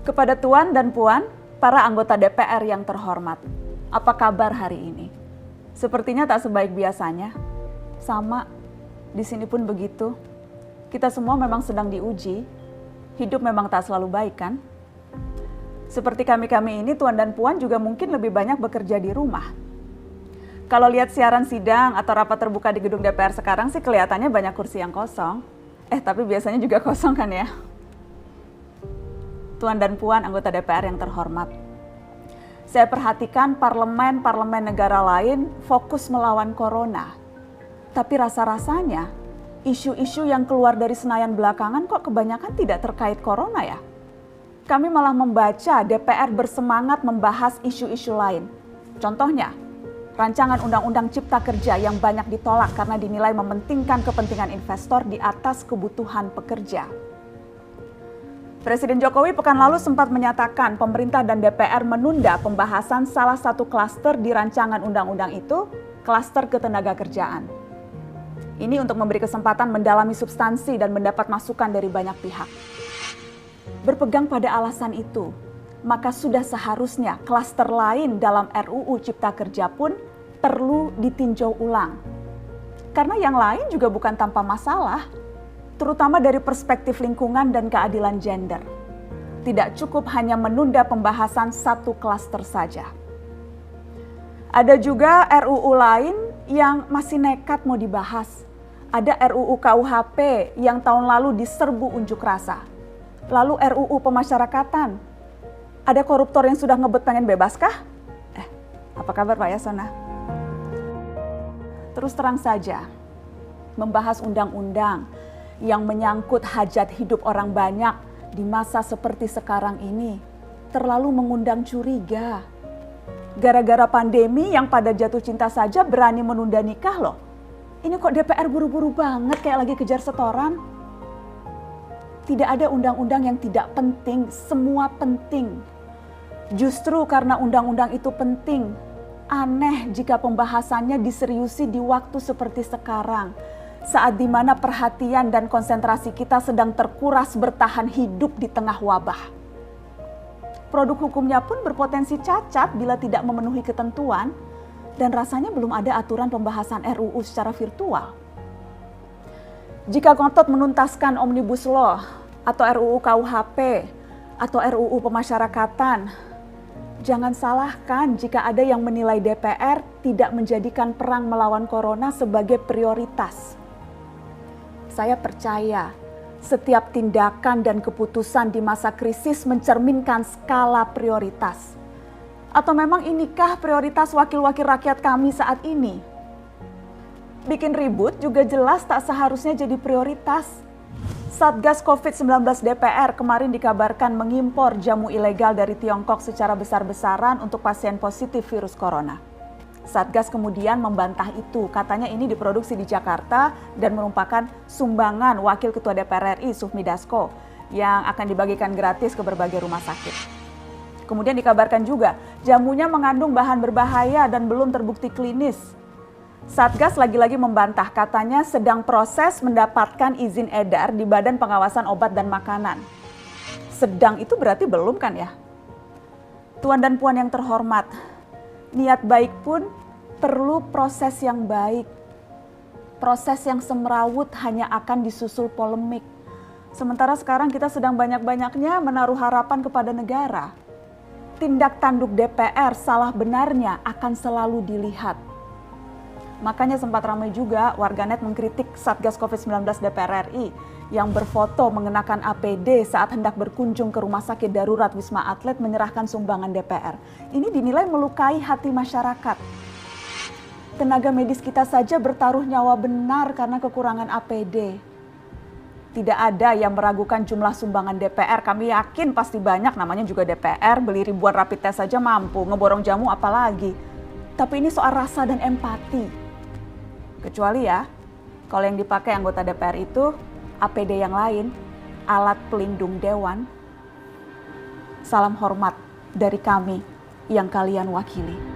Kepada Tuan dan Puan, para anggota DPR yang terhormat, apa kabar hari ini? Sepertinya tak sebaik biasanya. Sama, di sini pun begitu. Kita semua memang sedang diuji. Hidup memang tak selalu baik, kan? Seperti kami-kami ini, Tuan dan Puan juga mungkin lebih banyak bekerja di rumah. Kalau lihat siaran sidang atau rapat terbuka di gedung DPR sekarang sih kelihatannya banyak kursi yang kosong. Tapi biasanya juga kosong kan ya? Tuan dan Puan anggota DPR yang terhormat. Saya perhatikan parlemen-parlemen negara lain fokus melawan corona. Tapi rasa-rasanya isu-isu yang keluar dari Senayan belakangan kok kebanyakan tidak terkait corona ya? Kami malah membaca DPR bersemangat membahas isu-isu lain. Contohnya, rancangan Undang-Undang Cipta Kerja yang banyak ditolak karena dinilai mementingkan kepentingan investor di atas kebutuhan pekerja. Presiden Jokowi pekan lalu sempat menyatakan pemerintah dan DPR menunda pembahasan salah satu klaster di rancangan undang-undang itu, klaster ketenagakerjaan. Ini untuk memberi kesempatan mendalami substansi dan mendapat masukan dari banyak pihak. Berpegang pada alasan itu, maka sudah seharusnya klaster lain dalam RUU Cipta Kerja pun perlu ditinjau ulang. Karena yang lain juga bukan tanpa masalah, terutama dari perspektif lingkungan dan keadilan gender. Tidak cukup hanya menunda pembahasan satu klaster saja. Ada juga RUU lain yang masih nekat mau dibahas. Ada RUU KUHP yang tahun lalu diserbu unjuk rasa. Lalu RUU pemasyarakatan. Ada koruptor yang sudah ngebet pengen bebas kah? Apa kabar Pak Yasona? Terus terang saja, membahas undang-undang yang menyangkut hajat hidup orang banyak di masa seperti sekarang ini terlalu mengundang curiga. Gara-gara pandemi yang pada jatuh cinta saja berani menunda nikah loh. Ini kok DPR buru-buru banget kayak lagi kejar setoran? Tidak ada undang-undang yang tidak penting, semua penting. Justru karena undang-undang itu penting, aneh jika pembahasannya diseriusi di waktu seperti sekarang. Saat di mana perhatian dan konsentrasi kita sedang terkuras bertahan hidup di tengah wabah. Produk hukumnya pun berpotensi cacat bila tidak memenuhi ketentuan dan rasanya belum ada aturan pembahasan RUU secara virtual. Jika ngotot menuntaskan Omnibus Law atau RUU KUHP atau RUU pemasyarakatan, jangan salahkan jika ada yang menilai DPR tidak menjadikan perang melawan corona sebagai prioritas. Saya percaya setiap tindakan dan keputusan di masa krisis mencerminkan skala prioritas. Atau memang inikah prioritas wakil-wakil rakyat kami saat ini? Bikin ribut juga jelas tak seharusnya jadi prioritas. Satgas COVID-19 DPR kemarin dikabarkan mengimpor jamu ilegal dari Tiongkok secara besar-besaran untuk pasien positif virus corona. Satgas kemudian membantah itu, katanya ini diproduksi di Jakarta dan merupakan sumbangan Wakil Ketua DPR RI Sufmi Dasko yang akan dibagikan gratis ke berbagai rumah sakit. Kemudian dikabarkan juga jamunya mengandung bahan berbahaya dan belum terbukti klinis. Satgas lagi-lagi membantah, katanya sedang proses mendapatkan izin edar di Badan Pengawasan Obat dan Makanan. Sedang itu berarti belum kan ya? Tuan dan Puan yang terhormat, niat baik pun perlu proses yang baik. Proses yang semrawut hanya akan disusul polemik. Sementara sekarang kita sedang banyak-banyaknya menaruh harapan kepada negara. Tindak tanduk DPR salah benarnya akan selalu dilihat. Makanya sempat ramai juga warganet mengkritik Satgas COVID-19 DPR RI yang berfoto mengenakan APD saat hendak berkunjung ke Rumah Sakit Darurat Wisma Atlet menyerahkan sumbangan DPR. Ini dinilai melukai hati masyarakat. Tenaga medis kita saja bertaruh nyawa benar karena kekurangan APD. Tidak ada yang meragukan jumlah sumbangan DPR. Kami yakin pasti banyak, namanya juga DPR, beli ribuan rapid test saja mampu, ngeborong jamu apalagi. Tapi ini soal rasa dan empati. Kecuali ya, kalau yang dipakai anggota DPR itu APD yang lain, alat pelindung dewan. Salam hormat dari kami yang kalian wakili.